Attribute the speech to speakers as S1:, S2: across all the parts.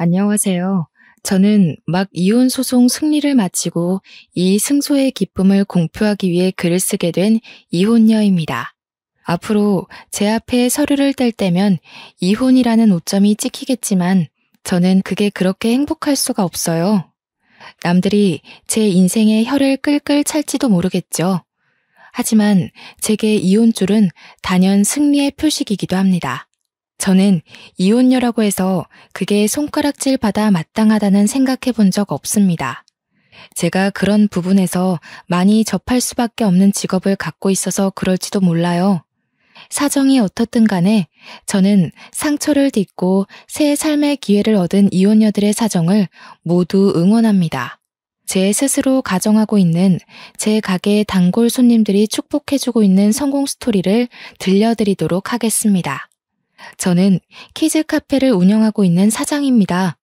S1: 안녕하세요. 저는 막 이혼 소송 승리를 마치고 이 승소의 기쁨을 공표하기 위해 글을 쓰게 된 이혼녀입니다. 앞으로 제 앞에 서류를 뗄 때면 이혼이라는 오점이 찍히겠지만 저는 그게 그렇게 행복할 수가 없어요. 남들이 제 인생의 혀를 끌끌 찰지도 모르겠죠. 하지만 제게 이혼줄은 단연 승리의 표식이기도 합니다. 저는 이혼녀라고 해서 그게 손가락질 받아 마땅하다는 생각해 본 적 없습니다. 제가 그런 부분에서 많이 접할 수밖에 없는 직업을 갖고 있어서 그럴지도 몰라요. 사정이 어떻든 간에 저는 상처를 딛고 새 삶의 기회를 얻은 이혼녀들의 사정을 모두 응원합니다. 제 스스로 가정하고 있는 제 가게의 단골 손님들이 축복해주고 있는 성공 스토리를 들려드리도록 하겠습니다. 저는 키즈 카페를 운영하고 있는 사장입니다.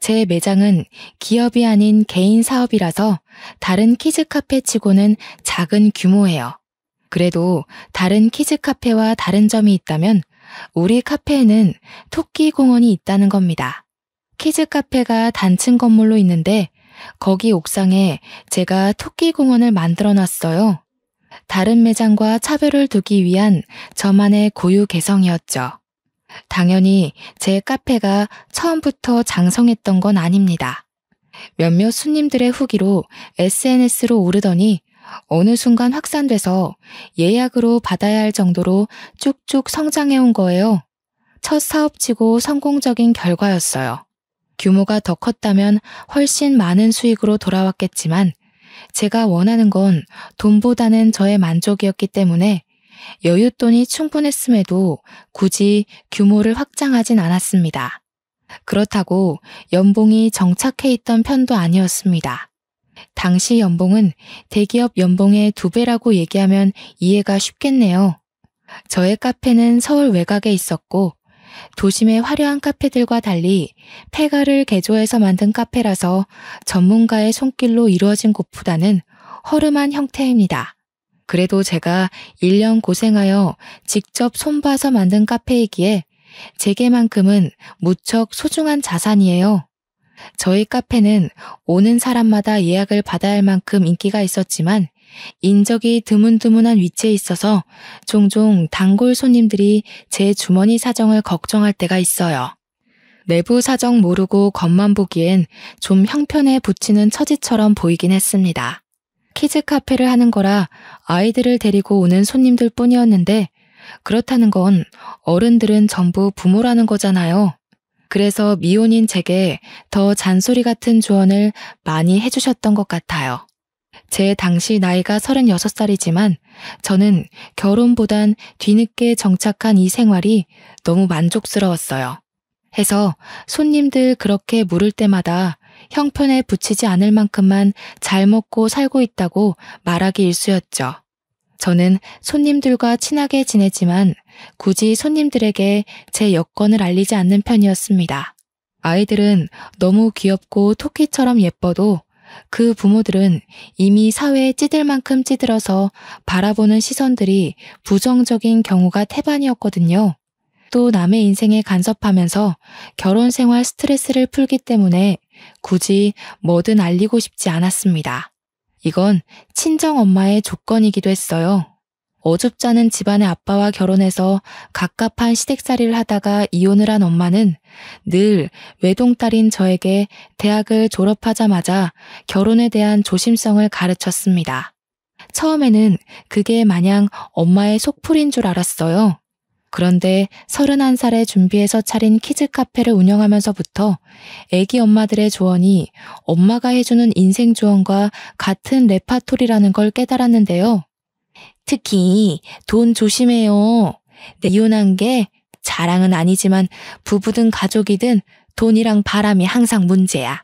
S1: 제 매장은 기업이 아닌 개인 사업이라서 다른 키즈 카페 치고는 작은 규모예요. 그래도 다른 키즈 카페와 다른 점이 있다면 우리 카페에는 토끼 공원이 있다는 겁니다. 키즈 카페가 단층 건물로 있는데 거기 옥상에 제가 토끼 공원을 만들어 놨어요. 다른 매장과 차별을 두기 위한 저만의 고유 개성이었죠. 당연히 제 카페가 처음부터 장성했던 건 아닙니다. 몇몇 손님들의 후기로 SNS로 오르더니 어느 순간 확산돼서 예약으로 받아야 할 정도로 쭉쭉 성장해온 거예요. 첫 사업치고 성공적인 결과였어요. 규모가 더 컸다면 훨씬 많은 수익으로 돌아왔겠지만 제가 원하는 건 돈보다는 저의 만족이었기 때문에 여윳돈이 충분했음에도 굳이 규모를 확장하진 않았습니다. 그렇다고 연봉이 정착해 있던 편도 아니었습니다. 당시 연봉은 대기업 연봉의 2배라고 얘기하면 이해가 쉽겠네요. 저의 카페는 서울 외곽에 있었고 도심의 화려한 카페들과 달리 폐가를 개조해서 만든 카페라서 전문가의 손길로 이루어진 곳보다는 허름한 형태입니다. 그래도 제가 1년 고생하여 직접 손봐서 만든 카페이기에 제게만큼은 무척 소중한 자산이에요. 저희 카페는 오는 사람마다 예약을 받아야 할 만큼 인기가 있었지만 인적이 드문드문한 위치에 있어서 종종 단골 손님들이 제 주머니 사정을 걱정할 때가 있어요. 내부 사정 모르고 겉만 보기엔 좀 형편에 부치는 처지처럼 보이긴 했습니다. 키즈 카페를 하는 거라 아이들을 데리고 오는 손님들 뿐이었는데 그렇다는 건 어른들은 전부 부모라는 거잖아요. 그래서 미혼인 제게 더 잔소리 같은 조언을 많이 해주셨던 것 같아요. 제 당시 나이가 36살이지만 저는 결혼보단 뒤늦게 정착한 이 생활이 너무 만족스러웠어요. 해서 손님들 그렇게 물을 때마다 형편에 부치지 않을 만큼만 잘 먹고 살고 있다고 말하기 일쑤였죠. 저는 손님들과 친하게 지내지만 굳이 손님들에게 제 여건을 알리지 않는 편이었습니다. 아이들은 너무 귀엽고 토끼처럼 예뻐도 그 부모들은 이미 사회에 찌들 만큼 찌들어서 바라보는 시선들이 부정적인 경우가 태반이었거든요. 또 남의 인생에 간섭하면서 결혼 생활 스트레스를 풀기 때문에 굳이 뭐든 알리고 싶지 않았습니다. 이건 친정엄마의 조건이기도 했어요. 어줍지 않은 집안의 아빠와 결혼해서 갑갑한 시댁살이를 하다가 이혼을 한 엄마는 늘 외동딸인 저에게 대학을 졸업하자마자 결혼에 대한 조심성을 가르쳤습니다. 처음에는 그게 마냥 엄마의 속풀이인 줄 알았어요. 그런데 31살에 준비해서 차린 키즈 카페를 운영하면서부터 애기 엄마들의 조언이 엄마가 해주는 인생 조언과 같은 레파토리라는 걸 깨달았는데요. 특히 돈 조심해요. 이혼한 게 자랑은 아니지만 부부든 가족이든 돈이랑 바람이 항상 문제야.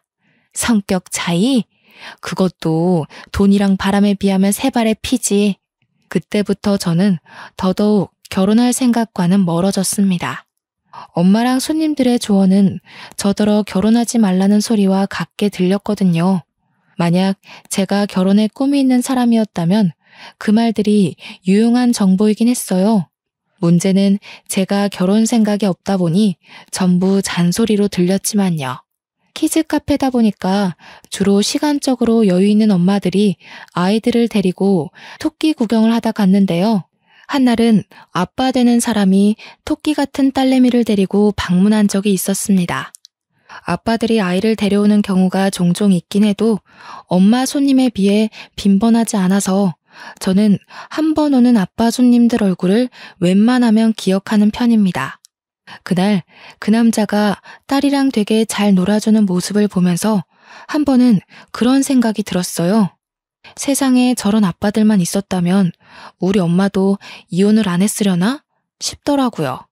S1: 성격 차이? 그것도 돈이랑 바람에 비하면 세 발의 피지. 그때부터 저는 더더욱 결혼할 생각과는 멀어졌습니다. 엄마랑 손님들의 조언은 저더러 결혼하지 말라는 소리와 같게 들렸거든요. 만약 제가 결혼에 꿈이 있는 사람이었다면 그 말들이 유용한 정보이긴 했어요. 문제는 제가 결혼 생각이 없다 보니 전부 잔소리로 들렸지만요. 키즈 카페다 보니까 주로 시간적으로 여유 있는 엄마들이 아이들을 데리고 토끼 구경을 하다 갔는데요. 한날은 아빠 되는 사람이 토끼 같은 딸내미를 데리고 방문한 적이 있었습니다. 아빠들이 아이를 데려오는 경우가 종종 있긴 해도 엄마 손님에 비해 빈번하지 않아서 저는 한 번 오는 아빠 손님들 얼굴을 웬만하면 기억하는 편입니다. 그날 그 남자가 딸이랑 되게 잘 놀아주는 모습을 보면서 한 번은 그런 생각이 들었어요. 세상에 저런 아빠들만 있었다면 우리 엄마도 이혼을 안 했으려나 싶더라고요.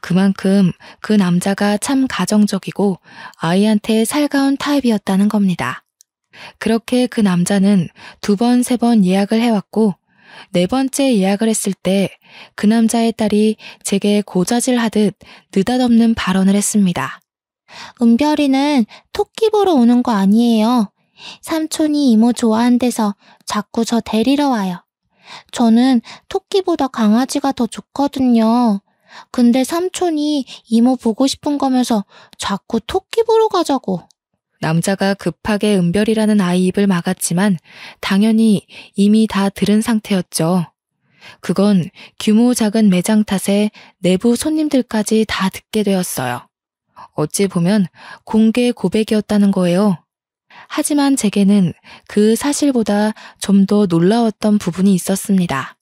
S1: 그만큼 그 남자가 참 가정적이고 아이한테 살가운 타입이었다는 겁니다. 그렇게 그 남자는 2번, 3번 예약을 해왔고 4번째 예약을 했을 때 그 남자의 딸이 제게 고자질하듯 느닷없는 발언을 했습니다.
S2: 은별이는 토끼 보러 오는 거 아니에요. 삼촌이 이모 좋아한대서 자꾸 저 데리러 와요. 저는 토끼보다 강아지가 더 좋거든요. 근데 삼촌이 이모 보고 싶은 거면서 자꾸 토끼 보러 가자고.
S1: 남자가 급하게 은별이라는 아이 입을 막았지만 당연히 이미 다 들은 상태였죠. 그건 규모 작은 매장 탓에 내부 손님들까지 다 듣게 되었어요. 어찌 보면 공개 고백이었다는 거예요. 하지만 제게는 그 사실보다 좀 더 놀라웠던 부분이 있었습니다.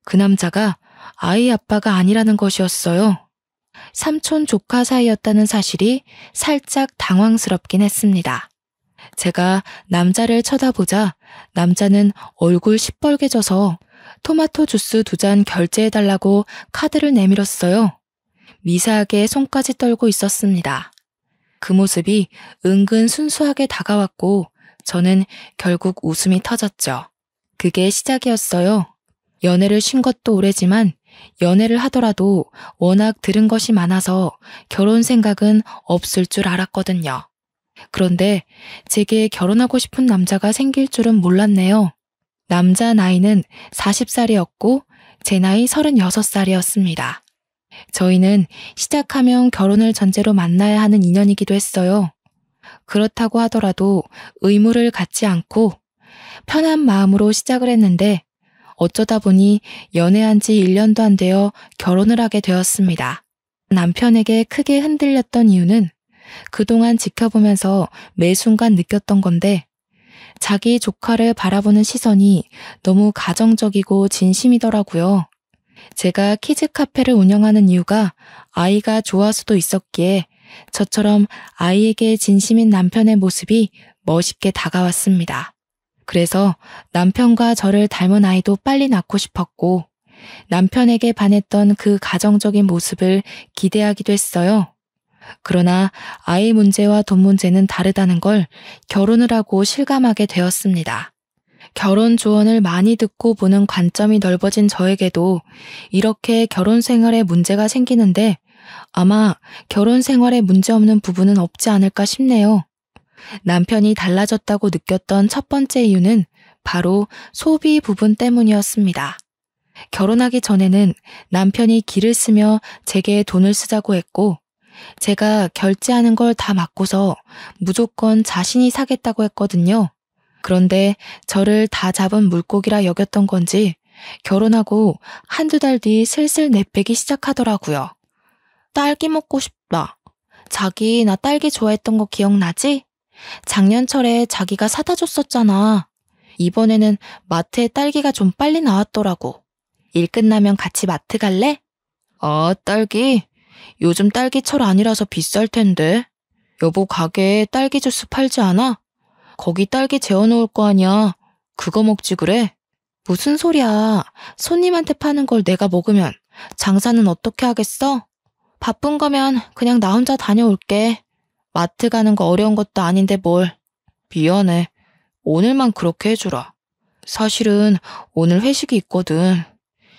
S1: 그 남자가 아이 아빠가 아니라는 것이었어요. 삼촌 조카 사이였다는 사실이 살짝 당황스럽긴 했습니다. 제가 남자를 쳐다보자 남자는 얼굴 시뻘개져서 토마토 주스 2잔 결제해달라고 카드를 내밀었어요. 미세하게 손까지 떨고 있었습니다. 그 모습이 은근 순수하게 다가왔고 저는 결국 웃음이 터졌죠. 그게 시작이었어요. 연애를 쉰 것도 오래지만 연애를 하더라도 워낙 들은 것이 많아서 결혼 생각은 없을 줄 알았거든요. 그런데 제게 결혼하고 싶은 남자가 생길 줄은 몰랐네요. 남자 나이는 40살이었고 제 나이 36살이었습니다. 저희는 시작하면 결혼을 전제로 만나야 하는 인연이기도 했어요. 그렇다고 하더라도 의무를 갖지 않고 편한 마음으로 시작을 했는데 어쩌다 보니 연애한 지 1년도 안 되어 결혼을 하게 되었습니다. 남편에게 크게 흔들렸던 이유는 그동안 지켜보면서 매 순간 느꼈던 건데 자기 조카를 바라보는 시선이 너무 가정적이고 진심이더라고요. 제가 키즈 카페를 운영하는 이유가 아이가 좋아서도 있었기에 저처럼 아이에게 진심인 남편의 모습이 멋있게 다가왔습니다. 그래서 남편과 저를 닮은 아이도 빨리 낳고 싶었고 남편에게 반했던 그 가정적인 모습을 기대하기도 했어요. 그러나 아이 문제와 돈 문제는 다르다는 걸 결혼을 하고 실감하게 되었습니다. 결혼 조언을 많이 듣고 보는 관점이 넓어진 저에게도 이렇게 결혼 생활에 문제가 생기는데 아마 결혼 생활에 문제없는 부분은 없지 않을까 싶네요. 남편이 달라졌다고 느꼈던 첫 번째 이유는 바로 소비 부분 때문이었습니다. 결혼하기 전에는 남편이 길을 쓰며 제게 돈을 쓰자고 했고 제가 결제하는 걸 다 맡고서 무조건 자신이 사겠다고 했거든요. 그런데 저를 다 잡은 물고기라 여겼던 건지 결혼하고 1~2달 뒤 슬슬 내빼기 시작하더라고요. 딸기 먹고 싶다. 자기 나 딸기 좋아했던 거 기억나지? 작년철에 자기가 사다 줬었잖아. 이번에는 마트에 딸기가 좀 빨리 나왔더라고. 일 끝나면 같이 마트 갈래? 딸기? 요즘 딸기철 아니라서 비쌀 텐데. 여보 가게에 딸기 주스 팔지 않아? 거기 딸기 재워놓을 거 아니야. 그거 먹지 그래? 무슨 소리야. 손님한테 파는 걸 내가 먹으면 장사는 어떻게 하겠어? 바쁜 거면 그냥 나 혼자 다녀올게. 마트 가는 거 어려운 것도 아닌데 뭘. 미안해. 오늘만 그렇게 해주라. 사실은 오늘 회식이 있거든.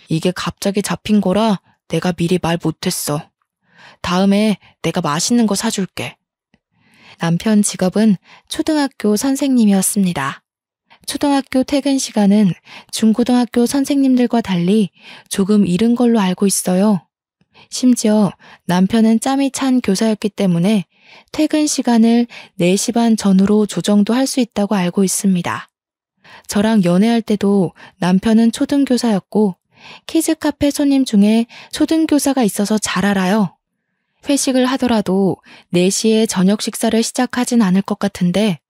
S1: 이게 갑자기 잡힌 거라 내가 미리 말 못했어. 다음에 내가 맛있는 거 사줄게. 남편 직업은 초등학교 선생님이었습니다. 초등학교 퇴근 시간은 중고등학교 선생님들과 달리 조금 이른 걸로 알고 있어요. 심지어 남편은 짬이 찬 교사였기 때문에 퇴근 시간을 4시 반 전후로 조정도 할 수 있다고 알고 있습니다. 저랑 연애할 때도 남편은 초등교사였고 키즈 카페 손님 중에 초등교사가 있어서 잘 알아요. 회식을 하더라도 4시에 저녁 식사를 시작하진 않을 것 같은데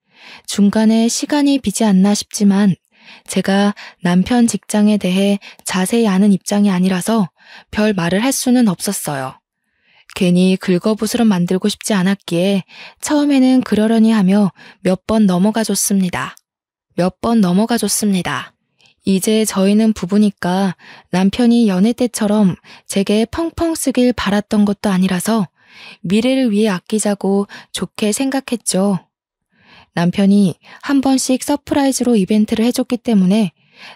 S1: 중간에 시간이 비지 않나 싶지만 제가 남편 직장에 대해 자세히 아는 입장이 아니라서 별 말을 할 수는 없었어요. 괜히 긁어부스럼 만들고 싶지 않았기에 처음에는 그러려니 하며 몇 번 넘어가 줬습니다. 이제 저희는 부부니까 남편이 연애 때처럼 제게 펑펑 쓰길 바랐던 것도 아니라서 미래를 위해 아끼자고 좋게 생각했죠. 남편이 한 번씩 서프라이즈로 이벤트를 해줬기 때문에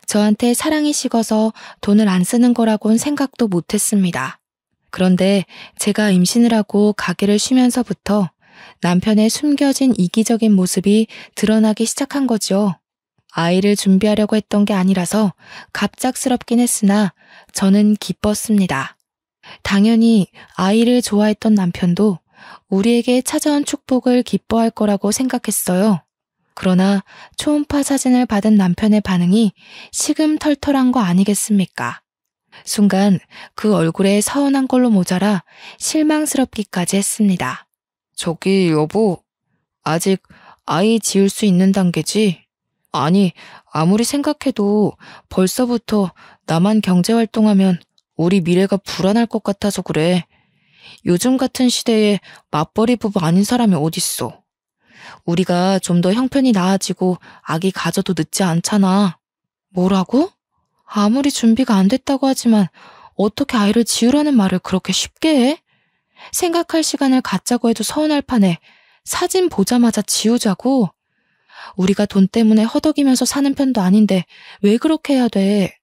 S1: 저한테 사랑이 식어서 돈을 안 쓰는 거라고는 생각도 못했습니다. 그런데 제가 임신을 하고 가게를 쉬면서부터 남편의 숨겨진 이기적인 모습이 드러나기 시작한 거죠. 아이를 준비하려고 했던 게 아니라서 갑작스럽긴 했으나 저는 기뻤습니다. 당연히 아이를 좋아했던 남편도 우리에게 찾아온 축복을 기뻐할 거라고 생각했어요. 그러나 초음파 사진을 받은 남편의 반응이 시금털털한 거 아니겠습니까? 순간 그 얼굴에 서운한 걸로 모자라 실망스럽기까지 했습니다. 저기 여보, 아직 아이 지을 수 있는 단계지? 아니, 아무리 생각해도 벌써부터 나만 경제활동하면 우리 미래가 불안할 것 같아서 그래. 요즘 같은 시대에 맞벌이 부부 아닌 사람이 어딨어. 우리가 좀 더 형편이 나아지고 아기 가져도 늦지 않잖아. 뭐라고? 아무리 준비가 안 됐다고 하지만 어떻게 아이를 지으라는 말을 그렇게 쉽게 해? 생각할 시간을 갖자고 해도 서운할 판에 사진 보자마자 지우자고? 우리가 돈 때문에 허덕이면서 사는 편도 아닌데 왜 그렇게 해야 돼?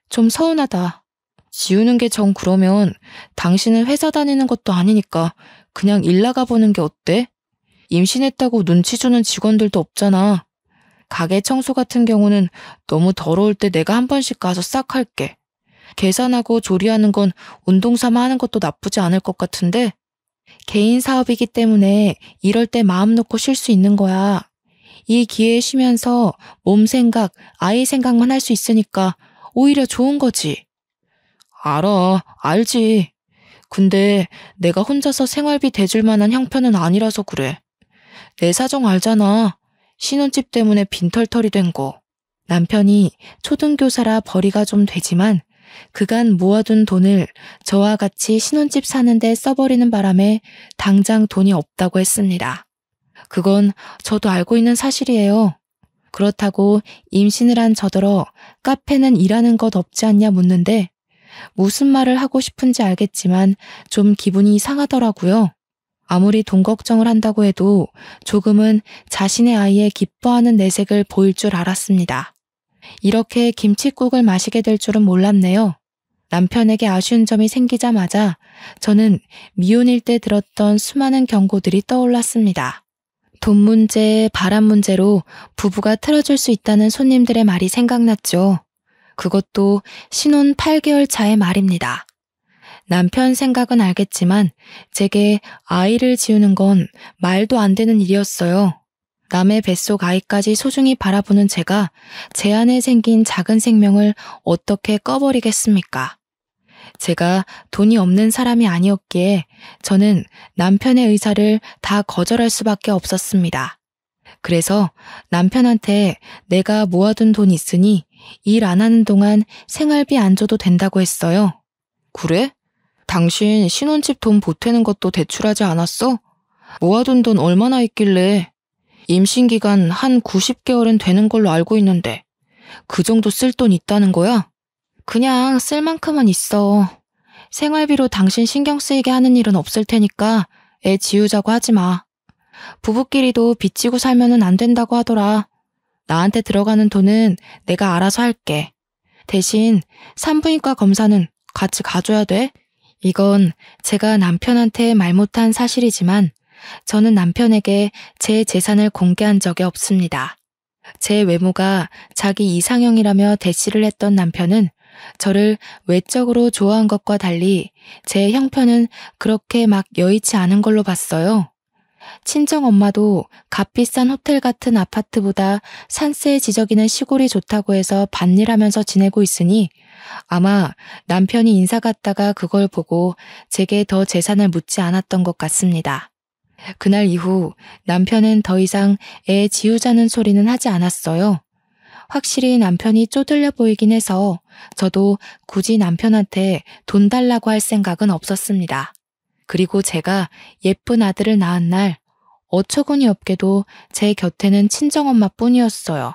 S1: 좀 서운하다. 지우는 게 정 그러면 당신은 회사 다니는 것도 아니니까 그냥 일 나가보는 게 어때? 임신했다고 눈치 주는 직원들도 없잖아. 가게 청소 같은 경우는 너무 더러울 때 내가 한 번씩 가서 싹 할게. 계산하고 조리하는 건 운동 삼아 하는 것도 나쁘지 않을 것 같은데 개인 사업이기 때문에 이럴 때 마음 놓고 쉴 수 있는 거야. 이 기회에 쉬면서 몸 생각, 아이 생각만 할 수 있으니까 오히려 좋은 거지. 알지. 근데 내가 혼자서 생활비 대줄 만한 형편은 아니라서 그래. 내 사정 알잖아. 신혼집 때문에 빈털털이 된 거. 남편이 초등교사라 벌이가 좀 되지만 그간 모아둔 돈을 저와 같이 신혼집 사는데 써버리는 바람에 당장 돈이 없다고 했습니다. 그건 저도 알고 있는 사실이에요. 그렇다고 임신을 한 저더러 카페는 일하는 것 없지 않냐 묻는데 무슨 말을 하고 싶은지 알겠지만 좀 기분이 이상하더라고요. 아무리 돈 걱정을 한다고 해도 조금은 자신의 아이의 기뻐하는 내색을 보일 줄 알았습니다. 이렇게 김칫국을 마시게 될 줄은 몰랐네요. 남편에게 아쉬운 점이 생기자마자 저는 미혼일 때 들었던 수많은 경고들이 떠올랐습니다. 돈 문제, 바람 문제로 부부가 틀어질 수 있다는 손님들의 말이 생각났죠. 그것도 신혼 8개월 차의 말입니다. 남편 생각은 알겠지만 제게 아이를 지우는 건 말도 안 되는 일이었어요. 남의 뱃속 아이까지 소중히 바라보는 제가 제 안에 생긴 작은 생명을 어떻게 꺼버리겠습니까? 제가 돈이 없는 사람이 아니었기에 저는 남편의 의사를 다 거절할 수밖에 없었습니다. 그래서 남편한테 내가 모아둔 돈 있으니 일 안 하는 동안 생활비 안 줘도 된다고 했어요. 그래? 당신 신혼집 돈 보태는 것도 대출하지 않았어? 모아둔 돈 얼마나 있길래? 임신기간 한 90개월은 되는 걸로 알고 있는데 그 정도 쓸 돈 있다는 거야? 그냥 쓸 만큼은 있어. 생활비로 당신 신경 쓰이게 하는 일은 없을 테니까 애 지우자고 하지 마. 부부끼리도 빚지고 살면은 안 된다고 하더라. 나한테 들어가는 돈은 내가 알아서 할게. 대신 산부인과 검사는 같이 가줘야 돼. 이건 제가 남편한테 말 못한 사실이지만 저는 남편에게 제 재산을 공개한 적이 없습니다. 제 외모가 자기 이상형이라며 대시를 했던 남편은 저를 외적으로 좋아한 것과 달리 제 형편은 그렇게 막 여의치 않은 걸로 봤어요. 친정엄마도 값비싼 호텔 같은 아파트보다 산세 지저귀는 시골이 좋다고 해서 밭일하면서 지내고 있으니 아마 남편이 인사 갔다가 그걸 보고 제게 더 재산을 묻지 않았던 것 같습니다. 그날 이후 남편은 더 이상 애 지우자는 소리는 하지 않았어요. 확실히 남편이 쪼들려 보이긴 해서 저도 굳이 남편한테 돈 달라고 할 생각은 없었습니다. 그리고 제가 예쁜 아들을 낳은 날 어처구니 없게도 제 곁에는 친정엄마뿐이었어요.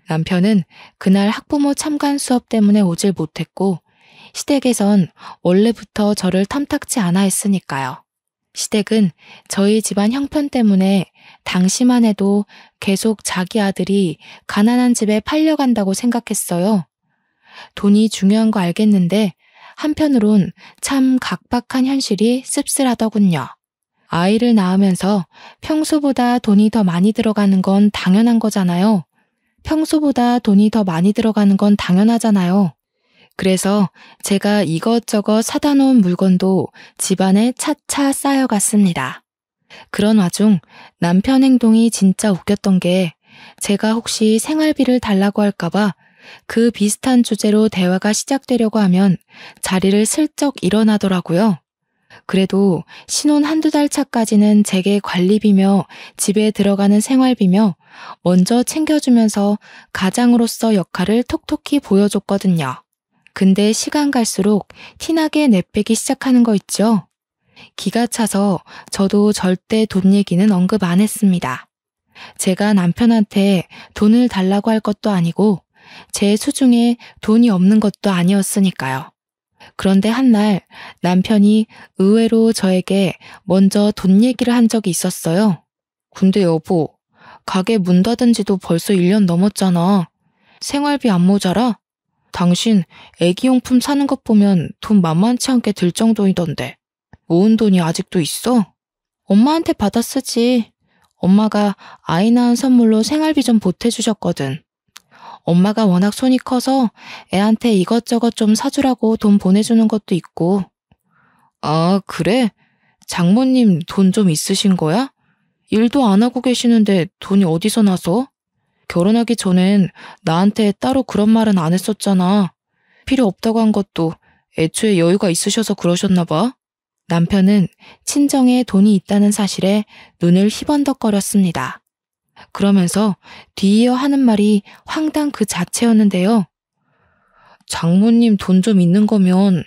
S1: 남편은 그날 학부모 참관 수업 때문에 오질 못했고 시댁에선 원래부터 저를 탐탁지 않아 했으니까요. 시댁은 저희 집안 형편 때문에 당시만 해도 계속 자기 아들이 가난한 집에 팔려간다고 생각했어요. 돈이 중요한 거 알겠는데 한편으론 참 각박한 현실이 씁쓸하더군요. 아이를 낳으면서 평소보다 돈이 더 많이 들어가는 건 당연한 거잖아요. 평소보다 돈이 더 많이 들어가는 건 당연하잖아요. 그래서 제가 이것저것 사다 놓은 물건도 집안에 차차 쌓여갔습니다. 그런 와중 남편 행동이 진짜 웃겼던 게 제가 혹시 생활비를 달라고 할까봐 그 비슷한 주제로 대화가 시작되려고 하면 자리를 슬쩍 일어나더라고요. 그래도 신혼 한두 달 차까지는 제게 관리비며 집에 들어가는 생활비며 먼저 챙겨주면서 가장으로서 역할을 톡톡히 보여줬거든요. 근데 시간 갈수록 티나게 내빼기 시작하는 거 있죠? 기가 차서 저도 절대 돈 얘기는 언급 안 했습니다. 제가 남편한테 돈을 달라고 할 것도 아니고 제 수중에 돈이 없는 것도 아니었으니까요. 그런데 한날 남편이 의외로 저에게 먼저 돈 얘기를 한 적이 있었어요. 근데 여보, 가게 문 닫은 지도 벌써 1년 넘었잖아. 생활비 안 모자라? 당신 애기용품 사는 것 보면 돈 만만치 않게 들 정도이던데. 모은 돈이 아직도 있어? 엄마한테 받아 쓰지. 엄마가 아이 낳은 선물로 생활비 좀 보태주셨거든. 엄마가 워낙 손이 커서 애한테 이것저것 좀 사주라고 돈 보내주는 것도 있고. 아, 그래? 장모님 돈 좀 있으신 거야? 일도 안 하고 계시는데 돈이 어디서 나서? 결혼하기 전엔 나한테 따로 그런 말은 안 했었잖아. 필요 없다고 한 것도 애초에 여유가 있으셔서 그러셨나 봐. 남편은 친정에 돈이 있다는 사실에 눈을 희번덕거렸습니다. 그러면서 뒤이어 하는 말이 황당 그 자체였는데요. 장모님 돈 좀 있는 거면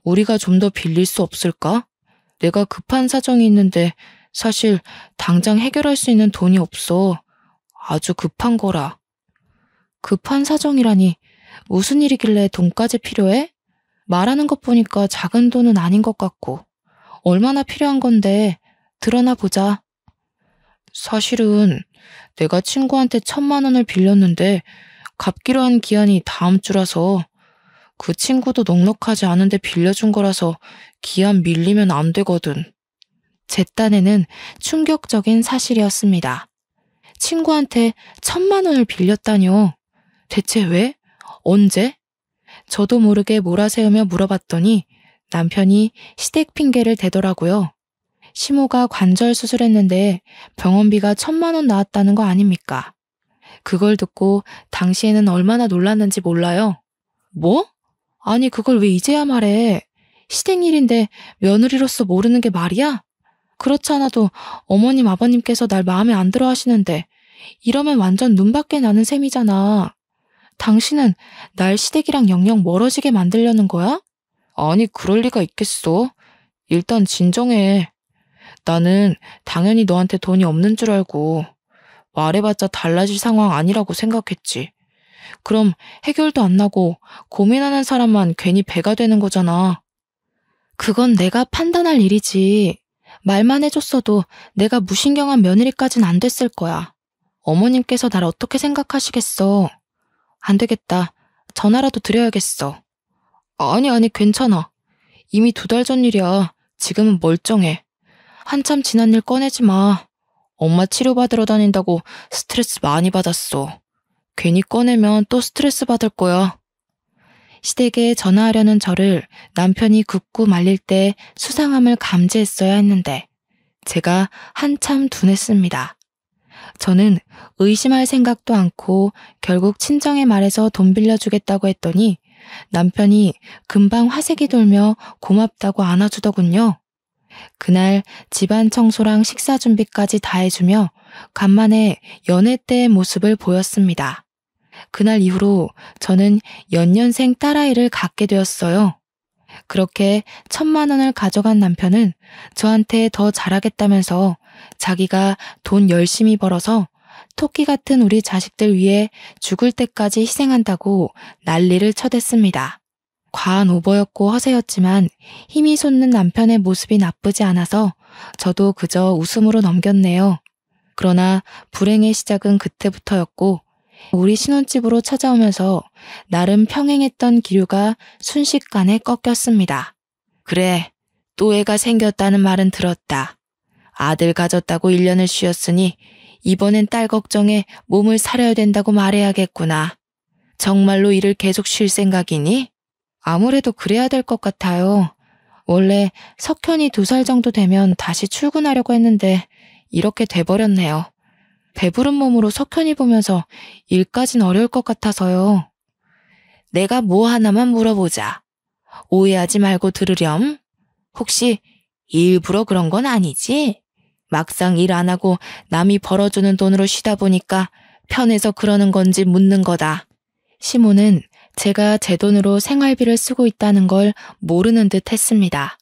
S1: 우리가 좀 더 빌릴 수 없을까? 내가 급한 사정이 있는데 사실 당장 해결할 수 있는 돈이 없어. 아주 급한 거라. 급한 사정이라니 무슨 일이길래 돈까지 필요해? 말하는 것 보니까 작은 돈은 아닌 것 같고. 얼마나 필요한 건데 드러나 보자. 사실은 내가 친구한테 1,000만 원을 빌렸는데 갚기로 한 기한이 다음 주라서 그 친구도 넉넉하지 않은데 빌려준 거라서 기한 밀리면 안 되거든. 제 딴에는 충격적인 사실이었습니다. 친구한테 1,000만 원을 빌렸다뇨. 대체 왜? 언제? 저도 모르게 몰아세우며 물어봤더니 남편이 시댁 핑계를 대더라고요. 시모가 관절 수술했는데 병원비가 1,000만 원 나왔다는 거 아닙니까? 그걸 듣고 당시에는 얼마나 놀랐는지 몰라요. 뭐? 아니 그걸 왜 이제야 말해? 시댁 일인데 며느리로서 모르는 게 말이야? 그렇지 않아도 어머님 아버님께서 날 마음에 안 들어 하시는데 이러면 완전 눈밖에 나는 셈이잖아. 당신은 날 시댁이랑 영영 멀어지게 만들려는 거야? 아니 그럴 리가 있겠어. 일단 진정해. 나는 당연히 너한테 돈이 없는 줄 알고 말해봤자 달라질 상황 아니라고 생각했지. 그럼 해결도 안 나고 고민하는 사람만 괜히 배가 되는 거잖아. 그건 내가 판단할 일이지. 말만 해줬어도 내가 무신경한 며느리까진 안 됐을 거야. 어머님께서 날 어떻게 생각하시겠어. 안 되겠다. 전화라도 드려야겠어. 아니 괜찮아. 이미 2달 전 일이야. 지금은 멀쩡해. 한참 지난 일 꺼내지 마. 엄마 치료받으러 다닌다고 스트레스 많이 받았어. 괜히 꺼내면 또 스트레스 받을 거야. 시댁에 전화하려는 저를 남편이 굽고 말릴 때 수상함을 감지했어야 했는데 제가 한참 둔했습니다. 저는 의심할 생각도 않고 결국 친정에 말해서 돈 빌려주겠다고 했더니 남편이 금방 화색이 돌며 고맙다고 안아주더군요. 그날 집안 청소랑 식사 준비까지 다 해주며 간만에 연애 때의 모습을 보였습니다. 그날 이후로 저는 연년생 딸아이를 갖게 되었어요. 그렇게 1,000만 원을 가져간 남편은 저한테 더 잘하겠다면서 자기가 돈 열심히 벌어서 토끼 같은 우리 자식들 위해 죽을 때까지 희생한다고 난리를 쳐댔습니다. 과한 오버였고 허세였지만 힘이 솟는 남편의 모습이 나쁘지 않아서 저도 그저 웃음으로 넘겼네요. 그러나 불행의 시작은 그때부터였고 우리 신혼집으로 찾아오면서 나름 평행했던 기류가 순식간에 꺾였습니다. 그래, 또 애가 생겼다는 말은 들었다. 아들 가졌다고 1년을 쉬었으니 이번엔 딸 걱정에 몸을 사려야 된다고 말해야겠구나. 정말로 일을 계속 쉴 생각이니? 아무래도 그래야 될 것 같아요. 원래 석현이 2살 정도 되면 다시 출근하려고 했는데 이렇게 돼버렸네요. 배부른 몸으로 석현이 보면서 일까진 어려울 것 같아서요. 내가 뭐 하나만 물어보자. 오해하지 말고 들으렴. 혹시 일부러 그런 건 아니지? 막상 일 안 하고 남이 벌어주는 돈으로 쉬다 보니까 편해서 그러는 건지 묻는 거다. 시모는 제가 제 돈으로 생활비를 쓰고 있다는 걸 모르는 듯 했습니다.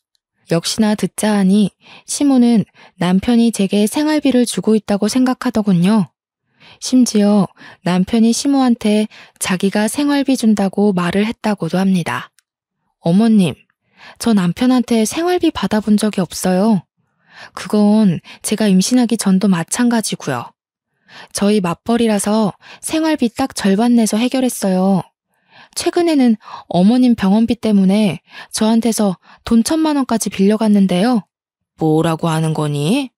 S1: 역시나 듣자 하니 시모는 남편이 제게 생활비를 주고 있다고 생각하더군요. 심지어 남편이 시모한테 자기가 생활비 준다고 말을 했다고도 합니다. 어머님, 저 남편한테 생활비 받아본 적이 없어요. 그건 제가 임신하기 전도 마찬가지고요. 저희 맞벌이라서 생활비 딱 절반 내서 해결했어요. 최근에는 어머님 병원비 때문에 저한테서 돈 1,000만 원까지 빌려갔는데요. 뭐라고 하는 거니?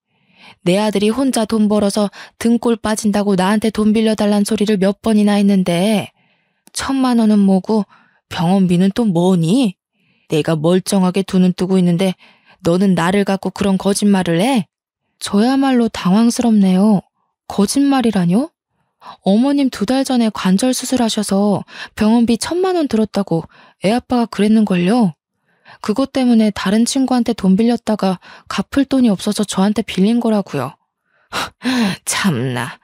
S1: 내 아들이 혼자 돈 벌어서 등골 빠진다고 나한테 돈 빌려달란 소리를 몇 번이나 했는데 1,000만 원은 뭐고 병원비는 또 뭐니? 내가 멀쩡하게 두 눈 뜨고 있는데 너는 나를 갖고 그런 거짓말을 해? 저야말로 당황스럽네요. 거짓말이라뇨? 어머님 2달 전에 관절 수술하셔서 병원비 1,000만 원 들었다고 애아빠가 그랬는걸요. 그것 때문에 다른 친구한테 돈 빌렸다가 갚을 돈이 없어서 저한테 빌린 거라고요. 참나,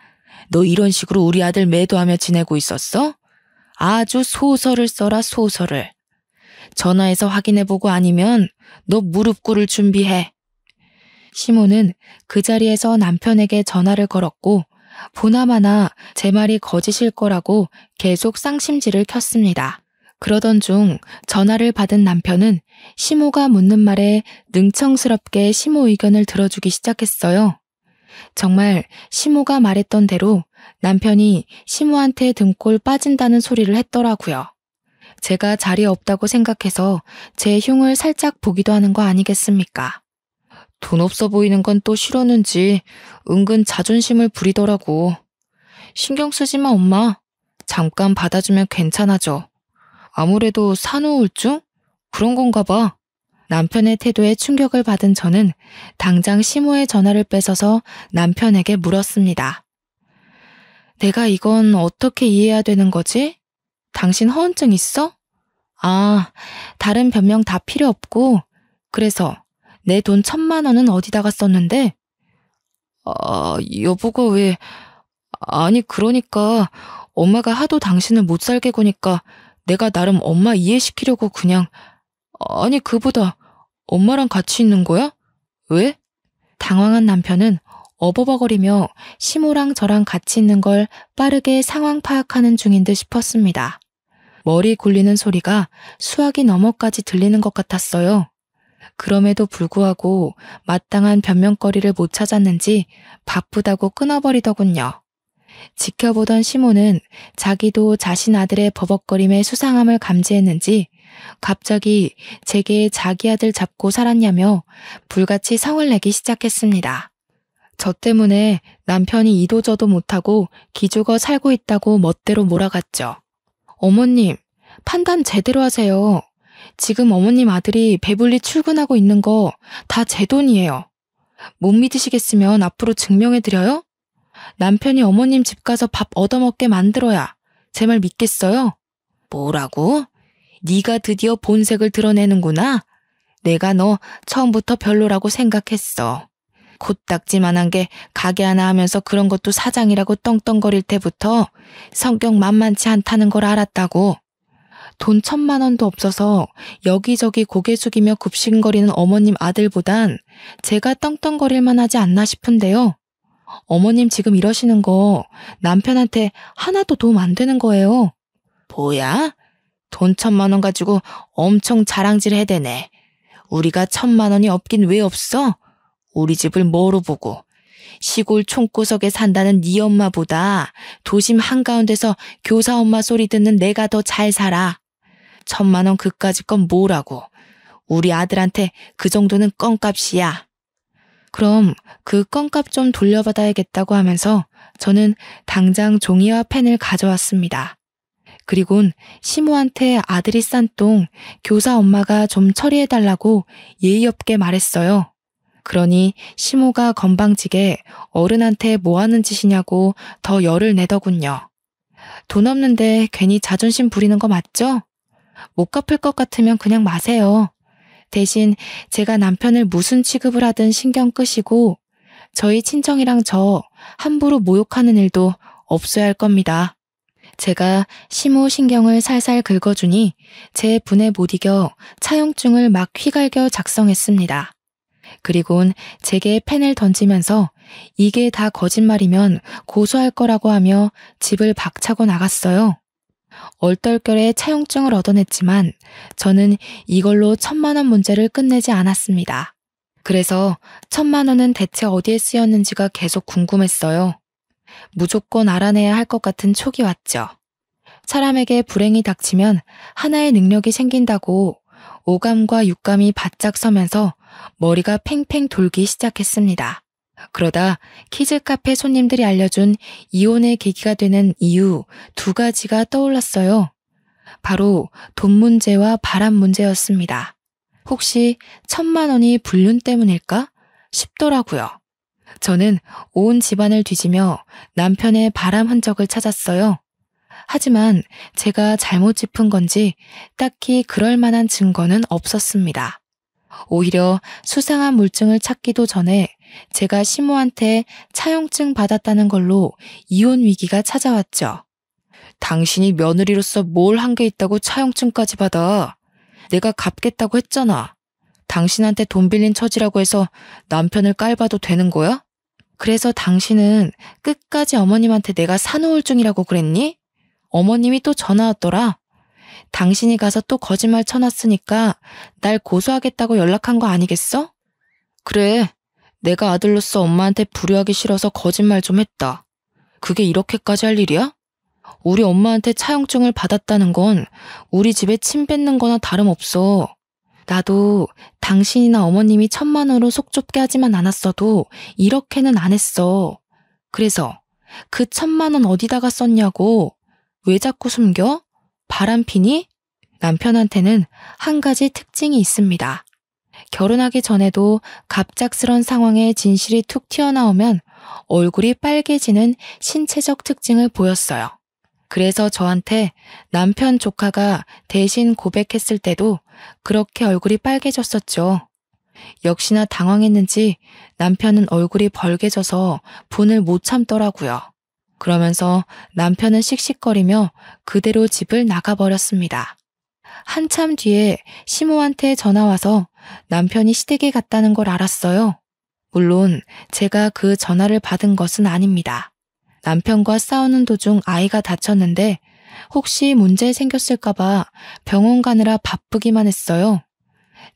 S1: 너 이런 식으로 우리 아들 매도하며 지내고 있었어? 아주 소설을 써라, 소설을. 전화해서 확인해보고 아니면 너 무릎 꿇을 준비해. 시모는 그 자리에서 남편에게 전화를 걸었고 보나마나 제 말이 거짓일 거라고 계속 쌍심지를 켰습니다. 그러던 중 전화를 받은 남편은 시모가 묻는 말에 능청스럽게 시모 의견을 들어주기 시작했어요. 정말 시모가 말했던 대로 남편이 시모한테 등골 빠진다는 소리를 했더라고요. 제가 자리에 없다고 생각해서 제 흉을 살짝 보기도 하는 거 아니겠습니까? 돈 없어 보이는 건 또 싫었는지 은근 자존심을 부리더라고. 신경 쓰지 마, 엄마. 잠깐 받아주면 괜찮아져. 아무래도 산후우울증? 그런 건가 봐. 남편의 태도에 충격을 받은 저는 당장 시모의 전화를 뺏어서 남편에게 물었습니다. 내가 이건 어떻게 이해해야 되는 거지? 당신 허언증 있어? 아, 다른 변명 다 필요 없고 그래서 내 돈 1,000만 원은 어디다가 썼는데? 여보가 왜... 아니 그러니까 엄마가 하도 당신을 못 살게 구니까 내가 나름 엄마 이해시키려고 그냥... 아니 그보다 엄마랑 같이 있는 거야? 왜? 당황한 남편은 어버버거리며 시모랑 저랑 같이 있는 걸 빠르게 상황 파악하는 중인 듯 싶었습니다. 머리 굴리는 소리가 수화기 너머까지 들리는 것 같았어요. 그럼에도 불구하고 마땅한 변명거리를 못 찾았는지 바쁘다고 끊어버리더군요. 지켜보던 시모는 자기도 자신 아들의 버벅거림에 수상함을 감지했는지 갑자기 제게 자기 아들 잡고 살았냐며 불같이 성을 내기 시작했습니다. 저 때문에 남편이 이도저도 못하고 기죽어 살고 있다고 멋대로 몰아갔죠. 어머님, 판단 제대로 하세요. 지금 어머님 아들이 배불리 출근하고 있는 거 다 제 돈이에요. 못 믿으시겠으면 앞으로 증명해드려요? 남편이 어머님 집 가서 밥 얻어먹게 만들어야 제 말 믿겠어요? 뭐라고? 네가 드디어 본색을 드러내는구나? 내가 너 처음부터 별로라고 생각했어. 코딱지만한 게 가게 하나 하면서 그런 것도 사장이라고 떵떵거릴 때부터 성격 만만치 않다는 걸 알았다고. 돈 1,000만 원도 없어서 여기저기 고개 숙이며 굽신거리는 어머님 아들보단 제가 떵떵거릴 만하지 않나 싶은데요. 어머님 지금 이러시는 거 남편한테 하나도 도움 안 되는 거예요. 뭐야? 돈 1,000만 원 가지고 엄청 자랑질 해대네. 우리가 1,000만 원이 없긴 왜 없어? 우리 집을 뭐로 보고. 시골 총구석에 산다는 네 엄마보다 도심 한가운데서 교사 엄마 소리 듣는 내가 더 잘 살아. 1,000만 원 그까짓 건 뭐라고. 우리 아들한테 그 정도는 껌값이야. 그럼 그 껌값 좀 돌려받아야겠다고 하면서 저는 당장 종이와 펜을 가져왔습니다. 그리곤 시모한테 아들이 싼 똥 교사 엄마가 좀 처리해달라고 예의 없게 말했어요. 그러니 시모가 건방지게 어른한테 뭐 하는 짓이냐고 더 열을 내더군요. 돈 없는데 괜히 자존심 부리는 거 맞죠? 못 갚을 것 같으면 그냥 마세요. 대신 제가 남편을 무슨 취급을 하든 신경 끄시고 저희 친정이랑 저 함부로 모욕하는 일도 없어야 할 겁니다. 제가 시모 신경을 살살 긁어주니 제 분에 못 이겨 차용증을 막 휘갈겨 작성했습니다. 그리곤 제게 펜을 던지면서 이게 다 거짓말이면 고소할 거라고 하며 집을 박차고 나갔어요. 얼떨결에 차용증을 얻어냈지만 저는 이걸로 1,000만 원 문제를 끝내지 않았습니다. 그래서 1,000만 원은 대체 어디에 쓰였는지가 계속 궁금했어요. 무조건 알아내야 할 것 같은 촉이 왔죠. 사람에게 불행이 닥치면 하나의 능력이 생긴다고 오감과 육감이 바짝 서면서 머리가 팽팽 돌기 시작했습니다. 그러다 키즈카페 손님들이 알려준 이혼의 계기가 되는 이유 2가지가 떠올랐어요. 바로 돈 문제와 바람 문제였습니다. 혹시 1,000만 원이 불륜 때문일까 싶더라고요. 저는 온 집안을 뒤지며 남편의 바람 흔적을 찾았어요. 하지만 제가 잘못 짚은 건지 딱히 그럴 만한 증거는 없었습니다. 오히려 수상한 물증을 찾기도 전에 제가 시모한테 차용증 받았다는 걸로 이혼 위기가 찾아왔죠. 당신이 며느리로서 뭘 한 게 있다고 차용증까지 받아. 내가 갚겠다고 했잖아. 당신한테 돈 빌린 처지라고 해서 남편을 깔봐도 되는 거야? 그래서 당신은 끝까지 어머님한테 내가 산후우울증이라고 그랬니? 어머님이 또 전화 왔더라. 당신이 가서 또 거짓말 쳐놨으니까 날 고소하겠다고 연락한 거 아니겠어? 그래, 내가 아들로서 엄마한테 불효하기 싫어서 거짓말 좀 했다. 그게 이렇게까지 할 일이야? 우리 엄마한테 차용증을 받았다는 건 우리 집에 침 뱉는 거나 다름없어. 나도 당신이나 어머님이 1,000만 원으로 속 좁게 하지만 않았어도 이렇게는 안 했어. 그래서 그 1,000만 원 어디다가 썼냐고. 왜 자꾸 숨겨? 바람피니? 남편한테는 한 가지 특징이 있습니다. 결혼하기 전에도 갑작스런 상황에 진실이 툭 튀어나오면 얼굴이 빨개지는 신체적 특징을 보였어요. 그래서 저한테 남편 조카가 대신 고백했을 때도 그렇게 얼굴이 빨개졌었죠. 역시나 당황했는지 남편은 얼굴이 벌개져서 분을 못 참더라고요. 그러면서 남편은 씩씩거리며 그대로 집을 나가버렸습니다. 한참 뒤에 시모한테 전화와서 남편이 시댁에 갔다는 걸 알았어요. 물론 제가 그 전화를 받은 것은 아닙니다. 남편과 싸우는 도중 아이가 다쳤는데 혹시 문제 생겼을까봐 병원 가느라 바쁘기만 했어요.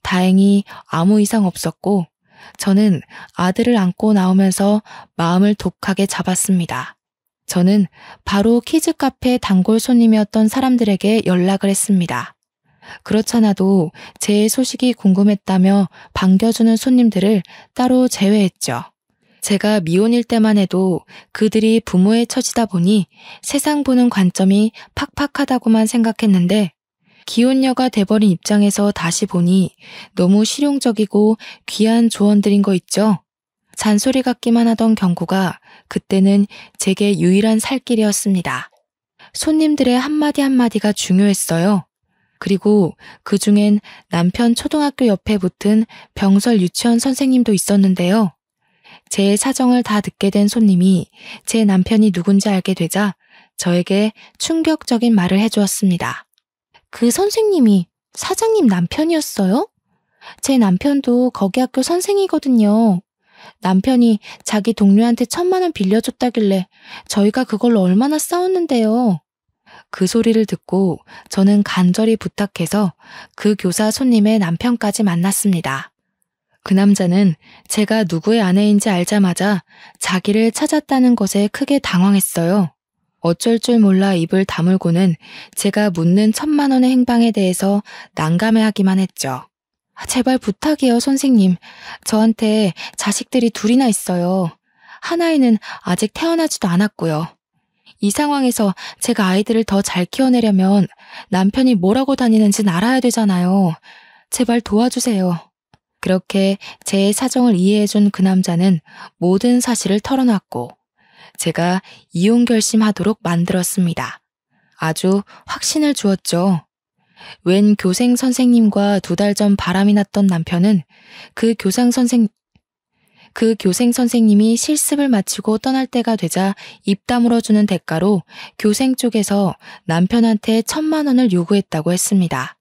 S1: 다행히 아무 이상 없었고 저는 아들을 안고 나오면서 마음을 독하게 잡았습니다. 저는 바로 키즈카페 단골 손님이었던 사람들에게 연락을 했습니다. 그렇잖아도 제 소식이 궁금했다며 반겨주는 손님들을 따로 제외했죠. 제가 미혼일 때만 해도 그들이 부모의 처지다 보니 세상 보는 관점이 팍팍하다고만 생각했는데 기혼녀가 돼버린 입장에서 다시 보니 너무 실용적이고 귀한 조언들인 거 있죠. 잔소리 같기만 하던 경고가 그때는 제게 유일한 살 길이었습니다. 손님들의 한마디 한마디가 중요했어요. 그리고 그 중엔 남편 초등학교 옆에 붙은 병설 유치원 선생님도 있었는데요. 제 사정을 다 듣게 된 손님이 제 남편이 누군지 알게 되자 저에게 충격적인 말을 해주었습니다.
S2: 그 선생님이 사장님 남편이었어요? 제 남편도 거기 학교 선생이거든요. 남편이 자기 동료한테 1,000만 원 빌려줬다길래 저희가 그걸로 얼마나 싸웠는데요.
S1: 그 소리를 듣고 저는 간절히 부탁해서 그 교사 손님의 남편까지 만났습니다. 그 남자는 제가 누구의 아내인지 알자마자 자기를 찾았다는 것에 크게 당황했어요. 어쩔 줄 몰라 입을 다물고는 제가 묻는 1,000만 원의 행방에 대해서 난감해하기만 했죠. 제발 부탁이에요, 선생님. 저한테 자식들이 2이나 있어요. 하나이는 아직 태어나지도 않았고요. 이 상황에서 제가 아이들을 더 잘 키워내려면 남편이 뭐라고 다니는지는 알아야 되잖아요. 제발 도와주세요. 그렇게 제 사정을 이해해준 그 남자는 모든 사실을 털어놨고 제가 이혼 결심하도록 만들었습니다. 아주 확신을 주었죠. 웬 교생 선생님과 2달 전 바람이 났던 남편은 그 교생 선생님이 실습을 마치고 떠날 때가 되자 입 다물어주는 대가로 교생 쪽에서 남편한테 1,000만 원을 요구했다고 했습니다.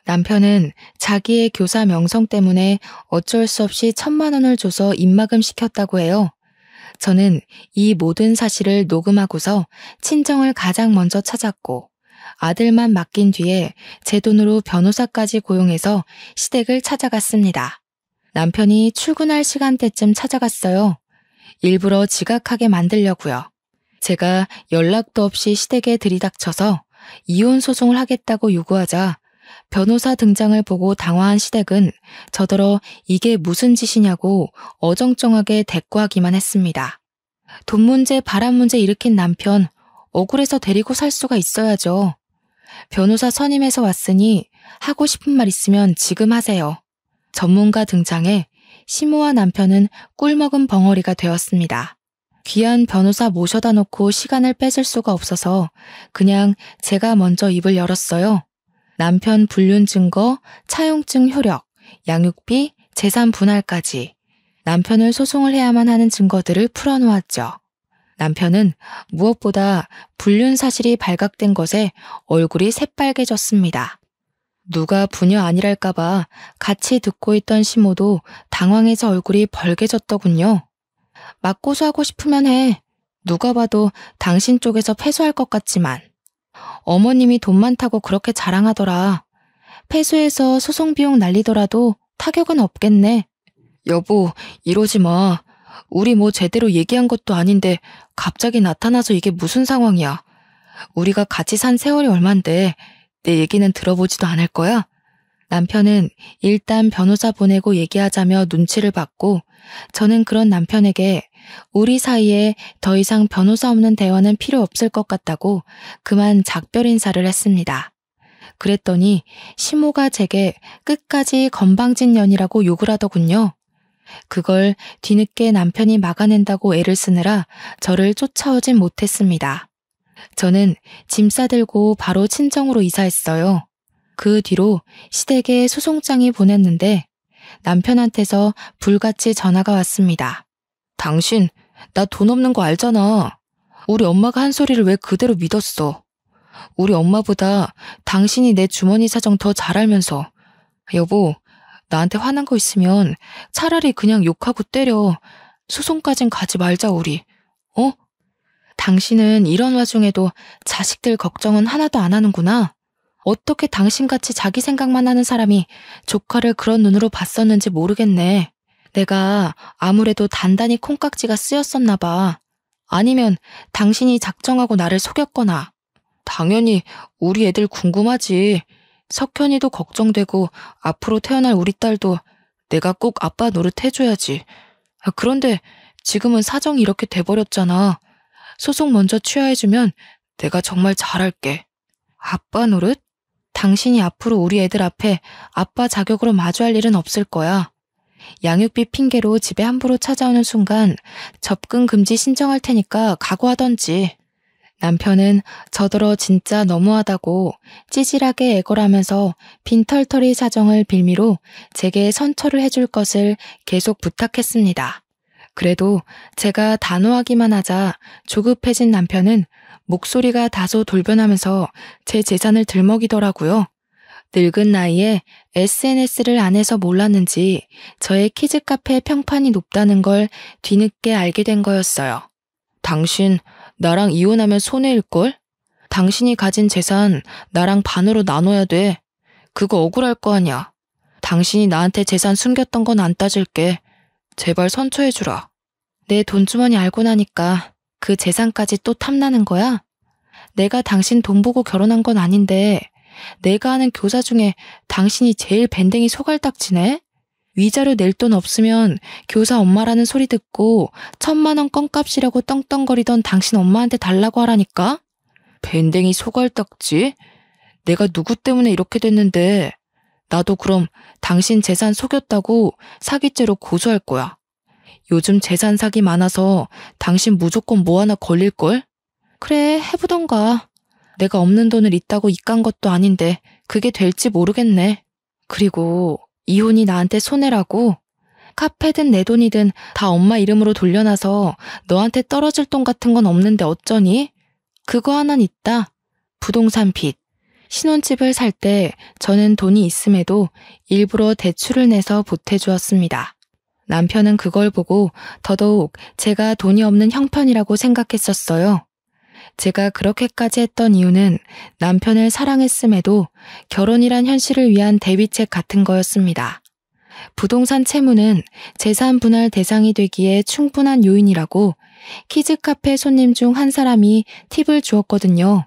S1: 남편은 자기의 교사 명성 때문에 어쩔 수 없이 1,000만 원을 줘서 입막음 시켰다고 해요. 저는 이 모든 사실을 녹음하고서 친정을 가장 먼저 찾았고 아들만 맡긴 뒤에 제 돈으로 변호사까지 고용해서 시댁을 찾아갔습니다. 남편이 출근할 시간대쯤 찾아갔어요. 일부러 지각하게 만들려고요. 제가 연락도 없이 시댁에 들이닥쳐서 이혼 소송을 하겠다고 요구하자 변호사 등장을 보고 당황한 시댁은 저더러 이게 무슨 짓이냐고 어정쩡하게 대꾸하기만 했습니다. 돈 문제, 바람 문제 일으킨 남편, 억울해서 데리고 살 수가 있어야죠. 변호사 선임해서 왔으니 하고 싶은 말 있으면 지금 하세요. 전문가 등장해 시모와 남편은 꿀먹은 벙어리가 되었습니다. 귀한 변호사 모셔다 놓고 시간을 뺏을 수가 없어서 그냥 제가 먼저 입을 열었어요. 남편 불륜 증거, 차용증 효력, 양육비, 재산 분할까지 남편을 소송을 해야만 하는 증거들을 풀어놓았죠. 남편은 무엇보다 불륜 사실이 발각된 것에 얼굴이 새빨개졌습니다. 누가 부녀 아니랄까봐 같이 듣고 있던 시모도 당황해서 얼굴이 벌개졌더군요. 맞고소하고 싶으면 해. 누가 봐도 당신 쪽에서 패소할 것 같지만. 어머님이 돈 많다고 그렇게 자랑하더라. 패소해서 소송 비용 날리더라도 타격은 없겠네. 여보, 이러지 마. 우리 뭐 제대로 얘기한 것도 아닌데 갑자기 나타나서 이게 무슨 상황이야. 우리가 같이 산 세월이 얼만데 내 얘기는 들어보지도 않을 거야? 남편은 일단 변호사 보내고 얘기하자며 눈치를 봤고 저는 그런 남편에게 우리 사이에 더 이상 변호사 없는 대화는 필요 없을 것 같다고 그만 작별 인사를 했습니다. 그랬더니 시모가 제게 끝까지 건방진년이라고 욕을 하더군요. 그걸 뒤늦게 남편이 막아낸다고 애를 쓰느라 저를 쫓아오진 못했습니다. 저는 짐 싸들고 바로 친정으로 이사했어요. 그 뒤로 시댁에 소송장이 보냈는데 남편한테서 불같이 전화가 왔습니다. 당신, 나 돈 없는 거 알잖아. 우리 엄마가 한 소리를 왜 그대로 믿었어. 우리 엄마보다 당신이 내 주머니 사정 더 잘 알면서. 여보, 나한테 화난 거 있으면 차라리 그냥 욕하고 때려. 소송까진 가지 말자 우리. 어? 당신은 이런 와중에도 자식들 걱정은 하나도 안 하는구나. 어떻게 당신같이 자기 생각만 하는 사람이 조카를 그런 눈으로 봤었는지 모르겠네. 내가 아무래도 단단히 콩깍지가 쓰였었나 봐. 아니면 당신이 작정하고 나를 속였거나. 당연히 우리 애들 궁금하지. 석현이도 걱정되고 앞으로 태어날 우리 딸도 내가 꼭 아빠 노릇 해줘야지. 그런데 지금은 사정이 이렇게 돼버렸잖아. 소송 먼저 취하해주면 내가 정말 잘할게. 아빠 노릇? 당신이 앞으로 우리 애들 앞에 아빠 자격으로 마주할 일은 없을 거야. 양육비 핑계로 집에 함부로 찾아오는 순간 접근 금지 신청할 테니까 각오하던지. 남편은 저더러 진짜 너무하다고 찌질하게 애걸하면서 빈털터리 사정을 빌미로 제게 선처를 해줄 것을 계속 부탁했습니다. 그래도 제가 단호하기만 하자 조급해진 남편은 목소리가 다소 돌변하면서 제 재산을 들먹이더라고요. 늙은 나이에 SNS를 안 해서 몰랐는지 저의 키즈카페 평판이 높다는 걸 뒤늦게 알게 된 거였어요. 당신 나랑 이혼하면 손해일걸? 당신이 가진 재산 나랑 반으로 나눠야 돼. 그거 억울할 거 아니야. 당신이 나한테 재산 숨겼던 건 안 따질게. 제발 선처해주라. 내 돈주머니 알고 나니까 그 재산까지 또 탐나는 거야? 내가 당신 돈 보고 결혼한 건 아닌데 내가 아는 교사 중에 당신이 제일 밴댕이 소갈딱지네? 위자료 낼 돈 없으면 교사 엄마라는 소리 듣고 1,000만 원 껌값이라고 떵떵거리던 당신 엄마한테 달라고 하라니까? 밴댕이 소갈딱지? 내가 누구 때문에 이렇게 됐는데 나도 그럼 당신 재산 속였다고 사기죄로 고소할 거야. 요즘 재산 사기 많아서 당신 무조건 뭐 하나 걸릴걸? 그래, 해보던가. 내가 없는 돈을 있다고 입간 것도 아닌데 그게 될지 모르겠네. 그리고 이혼이 나한테 손해라고? 카페든 내 돈이든 다 엄마 이름으로 돌려놔서 너한테 떨어질 돈 같은 건 없는데 어쩌니? 그거 하나는 있다. 부동산 빚. 신혼집을 살 때 저는 돈이 있음에도 일부러 대출을 내서 보태주었습니다. 남편은 그걸 보고 더더욱 제가 돈이 없는 형편이라고 생각했었어요. 제가 그렇게까지 했던 이유는 남편을 사랑했음에도 결혼이란 현실을 위한 대비책 같은 거였습니다. 부동산 채무는 재산 분할 대상이 되기에 충분한 요인이라고 키즈카페 손님 중 한 사람이 팁을 주었거든요.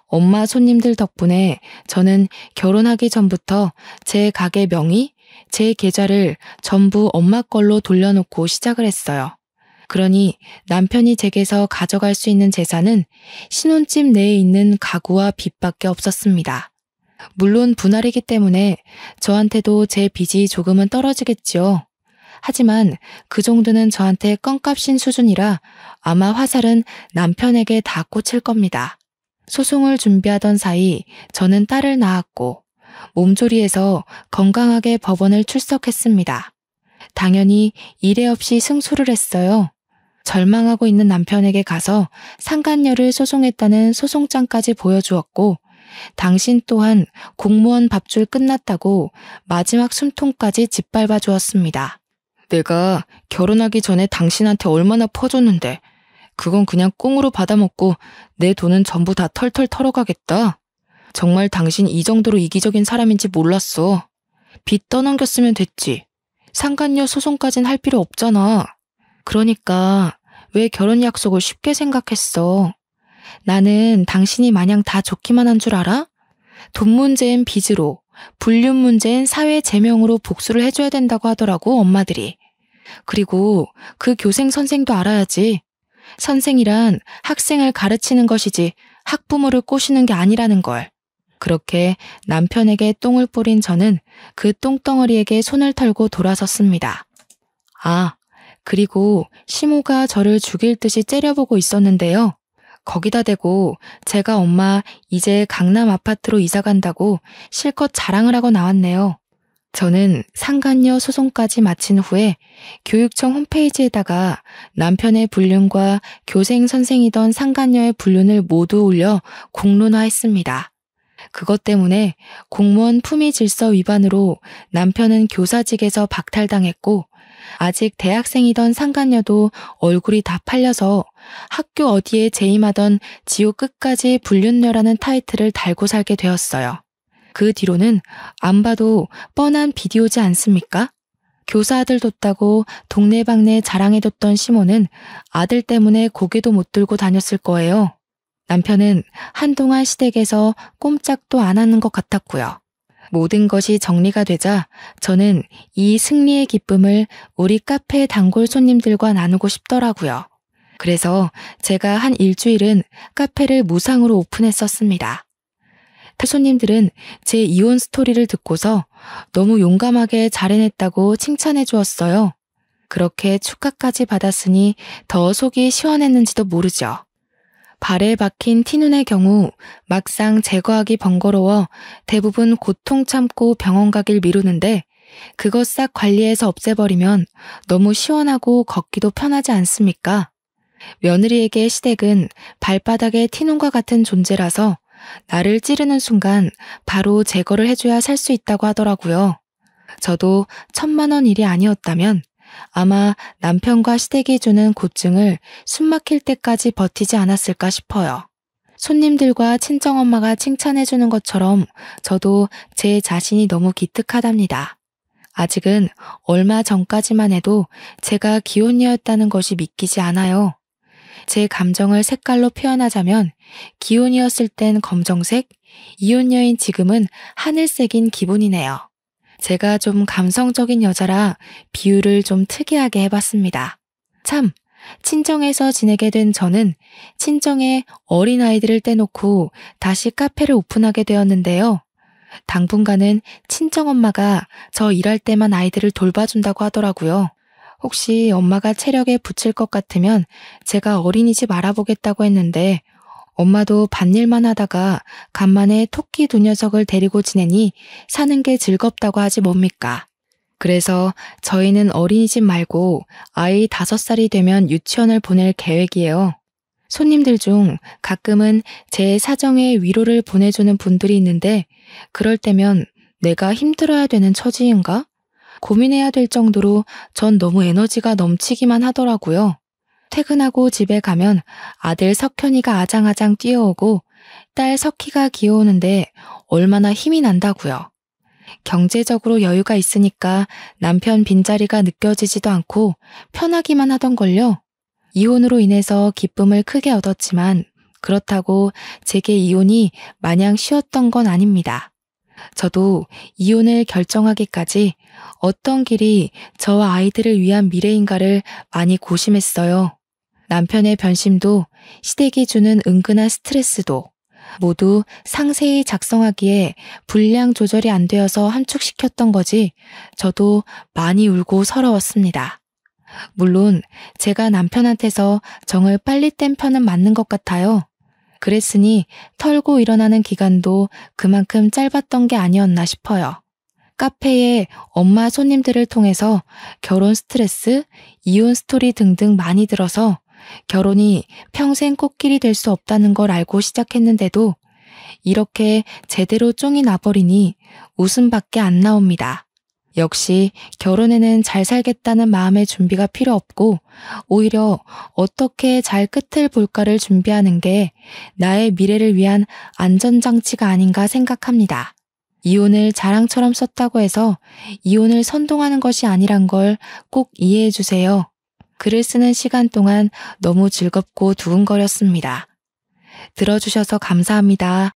S1: 엄마 손님들 덕분에 저는 결혼하기 전부터 제 가게 명의, 제 계좌를 전부 엄마 걸로 돌려놓고 시작을 했어요. 그러니 남편이 제게서 가져갈 수 있는 재산은 신혼집 내에 있는 가구와 빚밖에 없었습니다. 물론 분할이기 때문에 저한테도 제 빚이 조금은 떨어지겠지요. 하지만 그 정도는 저한테 껌값인 수준이라 아마 화살은 남편에게 다 꽂힐 겁니다. 소송을 준비하던 사이 저는 딸을 낳았고 몸조리해서 건강하게 법원을 출석했습니다. 당연히 이례 없이 승소를 했어요. 절망하고 있는 남편에게 가서 상간녀를 소송했다는 소송장까지 보여주었고 당신 또한 공무원 밥줄 끝났다고 마지막 숨통까지 짓밟아 주었습니다. 내가 결혼하기 전에 당신한테 얼마나 퍼줬는데 그건 그냥 꽁으로 받아먹고 내 돈은 전부 다 털털 털어가겠다. 정말 당신 이 정도로 이기적인 사람인지 몰랐어. 빚 떠넘겼으면 됐지. 상간녀 소송까진 할 필요 없잖아. 그러니까 왜 결혼 약속을 쉽게 생각했어? 나는 당신이 마냥 다 좋기만 한 줄 알아? 돈 문제엔 빚으로, 불륜 문제엔 사회 제명으로 복수를 해줘야 된다고 하더라고 엄마들이. 그리고 그 교생 선생도 알아야지. 선생이란 학생을 가르치는 것이지 학부모를 꼬시는 게 아니라는 걸. 그렇게 남편에게 똥을 뿌린 저는 그 똥덩어리에게 손을 털고 돌아섰습니다. 아, 그리고 시모가 저를 죽일 듯이 째려보고 있었는데요. 거기다 대고 제가 엄마 이제 강남 아파트로 이사 간다고 실컷 자랑을 하고 나왔네요. 저는 상간녀 소송까지 마친 후에 교육청 홈페이지에다가 남편의 불륜과 교생 선생이던 상간녀의 불륜을 모두 올려 공론화했습니다. 그것 때문에 공무원 품위 질서 위반으로 남편은 교사직에서 박탈당했고 아직 대학생이던 상간녀도 얼굴이 다 팔려서 학교 어디에 재임하던 지옥 끝까지 불륜녀라는 타이틀을 달고 살게 되었어요. 그 뒤로는 안 봐도 뻔한 비디오지 않습니까? 교사 아들 뒀다고 동네방네 자랑해뒀던 시모는 아들 때문에 고개도 못 들고 다녔을 거예요. 남편은 한동안 시댁에서 꼼짝도 안 하는 것 같았고요. 모든 것이 정리가 되자 저는 이 승리의 기쁨을 우리 카페 단골 손님들과 나누고 싶더라고요. 그래서 제가 한 일주일은 카페를 무상으로 오픈했었습니다. 손님들은 제 이혼 스토리를 듣고서 너무 용감하게 잘 해냈다고 칭찬해 주었어요. 그렇게 축하까지 받았으니 더 속이 시원했는지도 모르죠. 발에 박힌 티눈의 경우 막상 제거하기 번거로워 대부분 고통 참고 병원 가길 미루는데 그것 싹 관리해서 없애버리면 너무 시원하고 걷기도 편하지 않습니까? 며느리에게 시댁은 발바닥에 티눈과 같은 존재라서 나를 찌르는 순간 바로 제거를 해줘야 살 수 있다고 하더라고요. 저도 1,000만 원 일이 아니었다면 아마 남편과 시댁이 주는 고증을 숨막힐 때까지 버티지 않았을까 싶어요. 손님들과 친정엄마가 칭찬해주는 것처럼 저도 제 자신이 너무 기특하답니다. 아직은 얼마 전까지만 해도 제가 기혼녀였다는 것이 믿기지 않아요. 제 감정을 색깔로 표현하자면 기혼이었을 땐 검정색, 이혼녀인 지금은 하늘색인 기분이네요. 제가 좀 감성적인 여자라 비유를 좀 특이하게 해봤습니다. 참, 친정에서 지내게 된 저는 친정에 어린아이들을 떼놓고 다시 카페를 오픈하게 되었는데요. 당분간은 친정엄마가 저 일할 때만 아이들을 돌봐준다고 하더라고요. 혹시 엄마가 체력에 붙일 것 같으면 제가 어린이집 알아보겠다고 했는데 엄마도 밭일만 하다가 간만에 토끼 두 녀석을 데리고 지내니 사는 게 즐겁다고 하지 뭡니까? 그래서 저희는 어린이집 말고 아이 5살이 되면 유치원을 보낼 계획이에요. 손님들 중 가끔은 제 사정에 위로를 보내주는 분들이 있는데 그럴 때면 내가 힘들어야 되는 처지인가? 고민해야 될 정도로 전 너무 에너지가 넘치기만 하더라고요. 퇴근하고 집에 가면 아들 석현이가 아장아장 뛰어오고 딸 석희가 귀여우는데 얼마나 힘이 난다고요. 경제적으로 여유가 있으니까 남편 빈자리가 느껴지지도 않고 편하기만 하던걸요. 이혼으로 인해서 기쁨을 크게 얻었지만 그렇다고 제게 이혼이 마냥 쉬웠던 건 아닙니다. 저도 이혼을 결정하기까지 어떤 길이 저와 아이들을 위한 미래인가를 많이 고심했어요. 남편의 변심도 시댁이 주는 은근한 스트레스도 모두 상세히 작성하기에 분량 조절이 안 되어서 함축시켰던 거지 저도 많이 울고 서러웠습니다. 물론 제가 남편한테서 정을 빨리 뗀 편은 맞는 것 같아요. 그랬으니 털고 일어나는 기간도 그만큼 짧았던 게 아니었나 싶어요. 카페에 엄마 손님들을 통해서 결혼 스트레스, 이혼 스토리 등등 많이 들어서 결혼이 평생 꽃길이 될 수 없다는 걸 알고 시작했는데도 이렇게 제대로 쫑이 나버리니 웃음밖에 안 나옵니다. 역시 결혼에는 잘 살겠다는 마음의 준비가 필요 없고 오히려 어떻게 잘 끝을 볼까를 준비하는 게 나의 미래를 위한 안전장치가 아닌가 생각합니다. 이혼을 자랑처럼 썼다고 해서 이혼을 선동하는 것이 아니란 걸 꼭 이해해 주세요. 글을 쓰는 시간 동안 너무 즐겁고 두근거렸습니다. 들어주셔서 감사합니다.